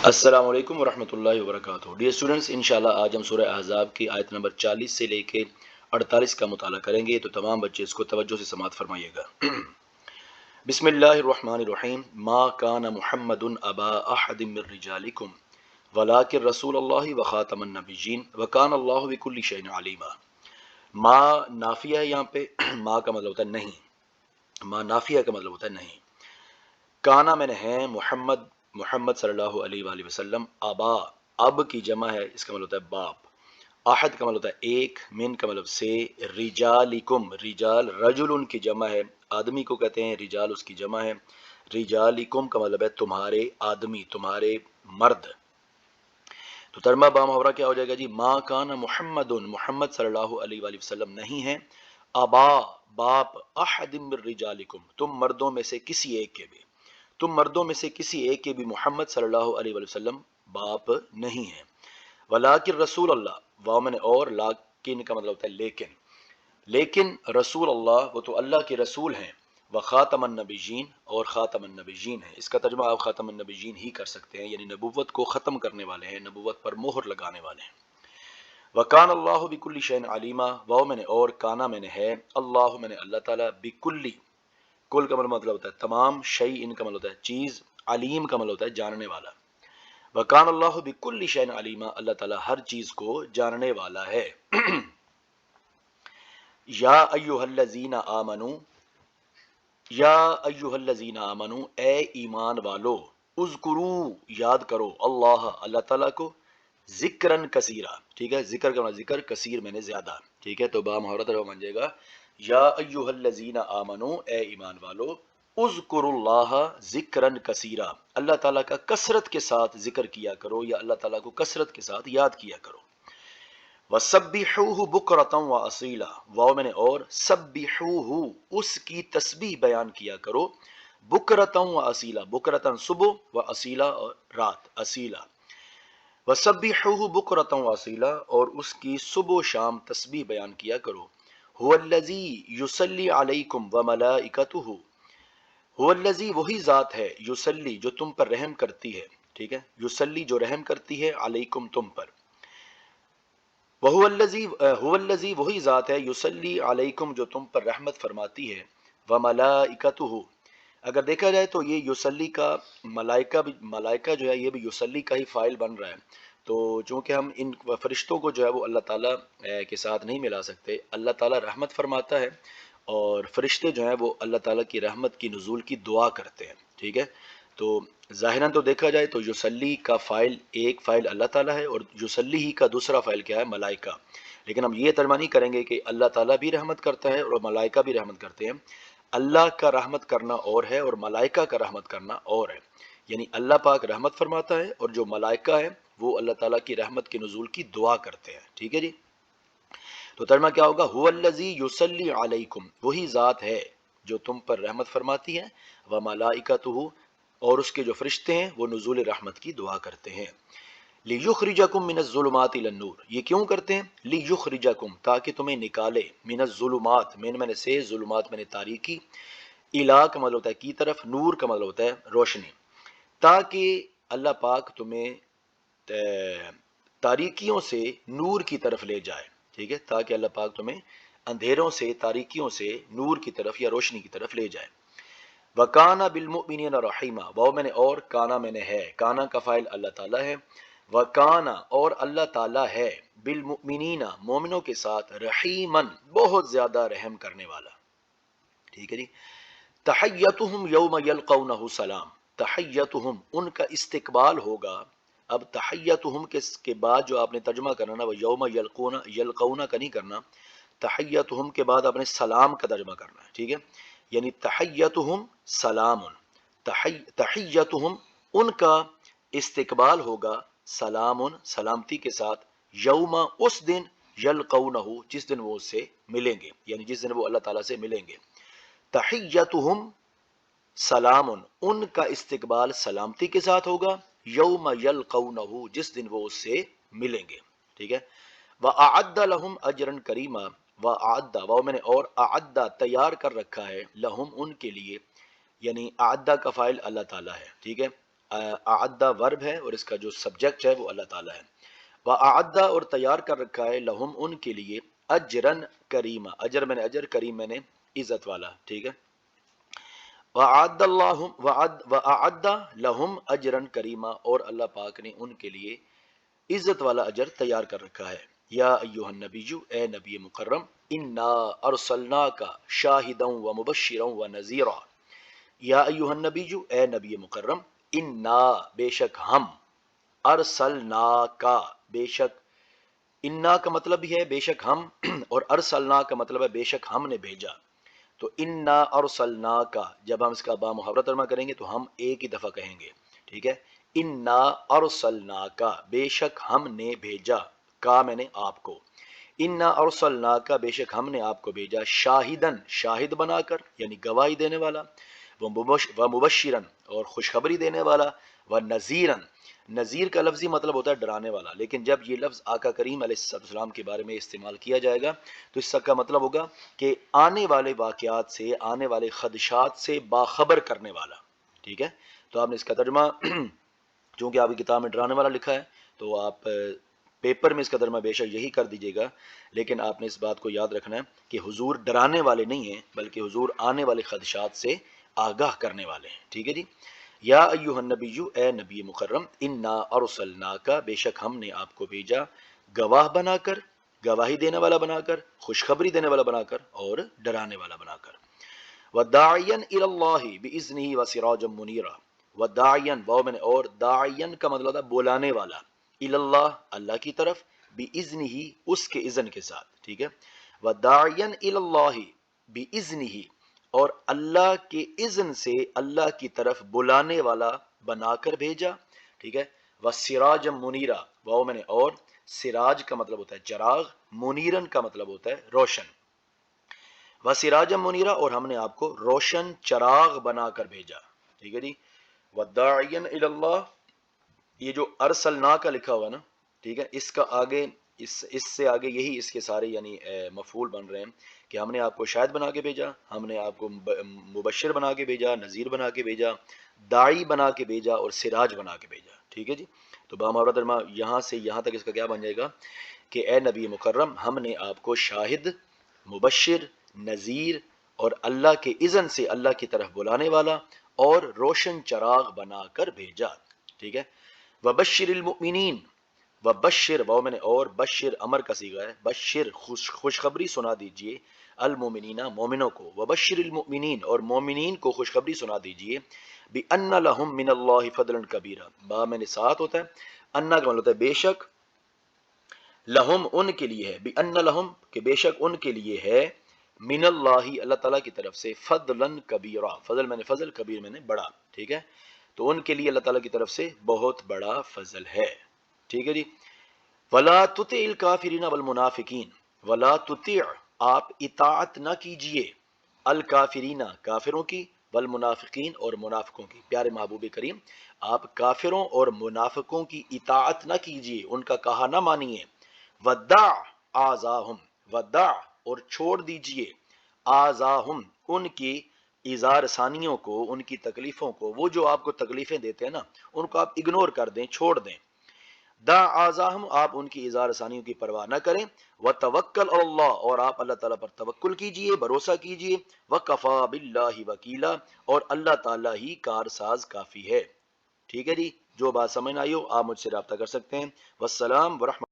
السلام علیکم ورحمۃ اللہ وبرکاتہ۔ ڈیئر اسٹوڈنٹس، انشاءاللہ آج ہم سورہ احزاب کی آیت نمبر 40 سے لے کے 48 کا مطالعہ کریں گے، تو تمام بچے اس کو توجہ سے سماعت فرمائیے گا۔ بسم اللہ الرحمن الرحیم۔ ما کان محمد ابا احد من رجالکم ولکن رسول اللہ وخاتم النبیین وکان اللہ بکل شیء علیما۔ ما نافیہ ہے یہاں پہ، ما کا مطلب ہوتا ہے نہیں، ما نافیہ کا مطلب ہوتا ہے نہیں۔ کانا میں نے ہے محمد صلی اللہ علیہ وآلہ وسلم، آبا اب کی جمع ہے، اس کا مطلب ہوتا ہے باپ، احد کا مطلب ہوتا ہے ایک، من کا مطلب سے، رجالکم رجال رجل ان کی جمع ہے، آدمی کو کہتے ہیں رجال، اس کی جمع ہے، رجالکم کا مطلب ہے تمہارے آدمی، تمہارے مرد۔ تو ترجمہ با محاورہ کیا ہو جائے گا جی؟ ما کان محمد صلی اللہ علیہ وآلہ وسلم نہیں ہے، آبا باپ، احد من رجالکم تم مردوں میں سے کسی ایک کے بھی، تم مردوں میں سے کسی ایک کے بھی محمد صلی اللہ علیہ وآلہ وسلم باپ نہیں ہے، ولیکن رسول اللہ، واو میں نے اور، لیکن کا مطلب ہوتا ہے لیکن، لیکن رسول اللہ وہ تو اللہ کے رسول ہیں، وخاتم النبیین اور خاتم النبیین ہیں۔ اس کا ترجمہ آپ خاتم النبیین ہی کر سکتے ہیں، یعنی نبوت کو ختم کرنے والے ہیں، نبوت پر مہر لگانے والے ہیں۔ وکان اللہ بکل شیء علیما، واو میں نے اور، کانا میں نے ہے، اللہ میں نے اللہ تعالیٰ، بکلی کل کا مطلب ہوتا ہے تمام، شیء ان کا مطلب ہوتا ہے چیز، علیم کا مطلب ہوتا ہے جاننے والا۔ وکان اللہ بکل شیء علیما، اللہ تعالیٰ ہر چیز کو جاننے والا ہے۔ یا ایھا الذین آمنو، یا ایھا الذین آمنو، اے ایمان والو، اذکروا یاد کرو، اللہ تعالیٰ کو، ذکرن کثیرا، ٹھیک ہے، ذکر کا مطلب ذکر، کثیر میں نے زیادہ، ٹھیک ہے، تو با محاورہ طرف بن جائے گا، یا ایھا الذین آمنو، اے ایمان والو، اذکروا اللہ ذکرن کثیرا، اللہ تعالیٰ کا کثرت کے ساتھ ذکر کیا کرو، یا اللہ تعالیٰ کو کثرت کے ساتھ یاد کیا کرو۔ وَسَبِّحُوهُ بُكْرَةً وَأَصِيلًا، واو میں نے اور، سبحوہ اس کی تسبیح بیان کیا کرو، بکرتاً وَأَصِيلًا بکرتاً صبح، وَأَصِيلًا اور رات، اصیلا، وَسَبِّحُوهُ بُكْرَةً وَأَصِيلًا اور اس کی صبح و شام تسبیح بیان کیا کرو۔ هُوَ الَّذِي يُصَلِّي عَلَيْكُمْ وَمَلَائِكَتُهُ، هُوَ الَّذِي وہی ذات ہے، یصلی جو تم پر رحم کرتی ہے، ٹھیک ہے، یصلی جو رحم کرتی ہے، علیکم تم پر، هو الذی وہی ذات ہے، یصلی علیکم جو تم پر رحمت فرماتی ہے، وملائکتہ، اگر دیکھا جائے تو یہ یصلی کا ملائکہ جو ہے یہ بھی یصلی کا ہی فاعل بن رہا ہے، تو چونکہ ہم ان فرشتوں کو جو ہے وہ اللہ تعالیٰ کے ساتھ نہیں ملا سکتے، اللہ تعالیٰ رحمت فرماتا ہے اور فرشتے جو ہیں وہ اللہ تعالیٰ کی رحمت کی نزول کی دعا کرتے ہیں، ٹھیک ہے، تو ظاہراً تو دیکھا جائے تو یصلی کا فاعل ایک فاعل اللہ تعالیٰ ہے، اور یصلی ہی کا دوسرا فاعل کیا ہے؟ ملائکہ، لیکن ہم یہ ترجمہ نہیں کریں گے کہ اللہ تعالیٰ بھی رحمت کرتا ہے اور ملائکہ بھی رحمت کرتے ہیں، اللہ کا رحمت کرنا اور ہے اور ملائکہ کا رحمت کرنا اور ہے، یعنی اللہ پاک رحمت فرماتا ہے اور جو ملائکہ ہیں وہ اللہ تعالیٰ کی رحمت کے نزول کی دعا کرتے ہیں، ٹھیک ہے جی۔ تو ترجمہ کیا ہوگا؟ هو الذی یصلی علیکم، وہی ذات ہے جو تم پر رحمت فرماتی ہے، وملائکتہ اور اس کے جو فرشتے ہیں وہ نزول رحمت کی دعا کرتے ہیں۔ لِيُخْرِجَكُم مِّنَ الظُّلُمَاتِ إِلَى النُّورِ، یہ کیوں کرتے ہیں؟ لِيُخْرِجَكُم تاکہ تمہیں نکالے، من الظلمات میں نے سے، ظلمات میں نے تاریکی، الا کا مطلب ہوتا ہے کی طرف، نور کا مطلب ہوتا ہے روشنی، تاکہ اللہ پاک تمہیں تاریکیوں سے نور کی طرف لے جائے، ٹھیک ہے، تاکہ اللہ پاک تمہیں اندھیروں سے، تاریکیوں سے نور کی طرف یا روشنی کی طرف لے جائے۔ وَكَانَ بِالْمُؤْمِنِينَ رَحِيمًا، واو میں نے اور، کانا میں نے ہے، کانا کا فاعل اللہ تعالیٰ ہے، وَكَانَ اور اللہ تعالیٰ ہے، بالمؤمنین مومنوں کے ساتھ، رحیماً بہت زیادہ رحم کرنے والا، ٹھیک ہے جی۔ تحیتہم یوم یلقونہ سلام، تحیتہم ان کا استقبال ہوگا، اب تحیتہم کے بعد جو آپ نے ترجمہ کرنا نا وہ یوم یلقونہ کا نہیں کرنا، تحیتہم کے بعد آپ نے سلام کا ترجمہ کرنا ہے، ٹھیک ہے، یعنی تحیتہم سلام، تحیتہم ان کا استقبال ہوگا، سلام سلامتی کے ساتھ، یوم اس دن، یلقونہ جس دن وہ اس سے ملیں گے، یعنی جس دن وہ اللہ تعالیٰ سے ملیں گے، تحیتہم سلام ان کا استقبال سلامتی کے ساتھ ہوگا، یوم یلقونہ جس دن وہ اس سے ملیں گے، ٹھیک ہے، وَأَعَدَّ لَهُمْ أَجْرًا كَرِيمًا، وَأَعَدَّ واو میں نے اور، أَعَدَّ تیار کر رکھا ہے، لہم ان کے لیے، یعنی اعدہ کا فاعل اللہ تعالیٰ ہے، ٹھیک ہے، اعدہ ورب ہے اور اس کا جو سبجیکٹ ہے وہ اللہ تعالیٰ ہے. وَأَعَدَّ اور تیار کر رکھا ہے لہم ان کے لیے اجرن کریمہ. اجر میں نے اجر، کریم میں نے عزت والا. ٹھیک ہے. وَأَعَدَّ لَهُمْ أَجْرًا كَرِيمًا اور اللہ پاک نے ان کے لیے عزت والا اجر تیار کر رکھا ہے. یا ایھا النبی، اے نبی مکرم، انا ارسلناک شاہدا ومبشرا ونذیرا. یا ایھا النبی، اے نبی مکرم، انا بے شک ہم، ارسلناک بے شک، انا کا مطلب بھی ہے بے شک ہم، اور ارسلنا کا مطلب ہے بے شک ہم نے بھیجا. تو انا ارسلناک، جب ہم اس کا با محاورہ ترجمہ کریں گے تو ہم ایک ہی دفعہ کہیں گے. ٹھیک ہے. انا ارسلناک بے شک ہم نے بھیجا، کا میں نے آپ کو، انا ارسلناک بے شک ہم نے آپ کو بھیجا، شاہدن شاہد بنا کر یعنی گواہی دینے والا، و مبشرن اور خوشخبری دینے والا، و نذیرن، نذیر کا لفظی مطلب ہوتا ہے ڈرانے والا، لیکن جب یہ لفظ آقا کریم علیہ السلام کے بارے میں استعمال کیا جائے گا تو اس کا مطلب ہوگا کہ آنے والے واقعات سے، آنے والے خدشات سے باخبر کرنے والا. ٹھیک ہے. تو آپ نے اس کا ترجمہ چونکہ آپ کی کتاب میں ڈرانے والا لکھا ہے تو آپ پیپر میں اس کا ترجمہ بے شک یہی کر دیجیے گا، لیکن آپ نے اس بات کو یاد رکھنا ہے کہ حضور ڈرانے والے نہیں ہیں بلکہ حضور آنے والے خدشات سے آگاہ کرنے والے ہیں. ٹھیک ہے جی. یا ایھا النبی، اے نبی مکرم، انا ارسلناک بے شک ہم نے آپ کو بھیجا گواہ بنا کر، گواہی دینے والا بنا کر، خوشخبری دینے والا بنا کر اور ڈرانے والا بنا کر. وداعیا الی اللہ باذنہ وسراجا منیرا. وداعیا واو میں نے اور، داعیا کا مطلب تھا بلانے والا، الی اللہ اللہ کی طرف، باذنہ اس کے اذن کے ساتھ. ٹھیک ہے. وداعیا الی اللہ باذنہ اور اللہ کے اذن سے اللہ کی طرف بلانے والا بنا کر بھیجا. ٹھیک ہے. وسراجا منیرا واو میں نے اور، سراج کا مطلب ہوتا ہے چراغ، منیرن کا مطلب ہوتا ہے روشن. وسراجا منیرا اور ہم نے آپ کو روشن چراغ بنا کر بھیجا. ٹھیک ہے جی. وداعیا الی اللہ، یہ جو ارسلنا کا لکھا ہوا نا، ٹھیک ہے، اس کا آگے اس سے آگے یہی اس کے سارے یعنی مفعول بن رہے ہیں کہ ہم نے آپ کو شاہد بنا کے بھیجا، ہم نے آپ کو مبشر بنا کے بھیجا، نذیر بنا کے بھیجا، داعی بنا کے بھیجا اور سراج بنا کے بھیجا. ٹھیک ہے جی. تو بامحاورہ ترجمہ یہاں سے یہاں تک اس کا کیا بن جائے گا کہ اے نبی مکرم، ہم نے آپ کو شاہد، مبشر، نذیر اور اللہ کے اذن سے اللہ کی طرف بلانے والا اور روشن چراغ بنا کر بھیجا. ٹھیک ہے. وبشر المؤمنین، وبشر واو میں نے اور، بشر امر کا صیغہ ہے، بشر خوشخبری سنا دیجئے، المؤمنین مومنوں کو، وبشر المؤمنین اور مومنین کو خوشخبری سنا دیجئے، بان لہم من اللہ فضلا کبیرا. با میں نے ساتھ ہوتا ہے، انا کا مطلب ہوتا ہے بے شک، لہم ان کے لیے ہے، بان لہم کہ بے شک ان کے لیے ہے، من اللہ اللہ تعالیٰ کی طرف سے، فضلا کبیرا، فضل میں نے فضل، کبیر میں نے بڑا. ٹھیک ہے. تو ان کے لیے اللہ تعالیٰ کی طرف سے بہت بڑا فضل ہے. ٹھیک ہے جی. ولا تطع الکافرین والمنافقین، ولا تطع آپ اطاعت نہ کیجئے، الکافرین کافروں کی، والمنافقین اور منافقوں کی. پیارے محبوب کریم، آپ کافروں اور منافقوں کی اطاعت نہ کیجئے، ان کا کہا نہ مانیے. ودع آزاہم، ودع اور چھوڑ دیجئے، آزاہم ان کی ایذا رسانیوں کو، ان کی تکلیفوں کو، وہ جو آپ کو تکلیفیں دیتے ہیں نا ان کو آپ اگنور کر دیں، چھوڑ دیں. دا آزاہم آپ ان کی ایذا رسانیوں کی پرواہ نہ کریں. وتوکل علی اللہ اور آپ اللہ تعالیٰ پر توکل کیجئے، بھروسہ کیجئے. وکفی باللہ وکیلا اور اللہ تعالیٰ ہی کارساز کافی ہے. ٹھیک ہے جی. جو بات سمجھ نہ آئی ہو آپ مجھ سے رابطہ کر سکتے ہیں. والسلام ورحمۃ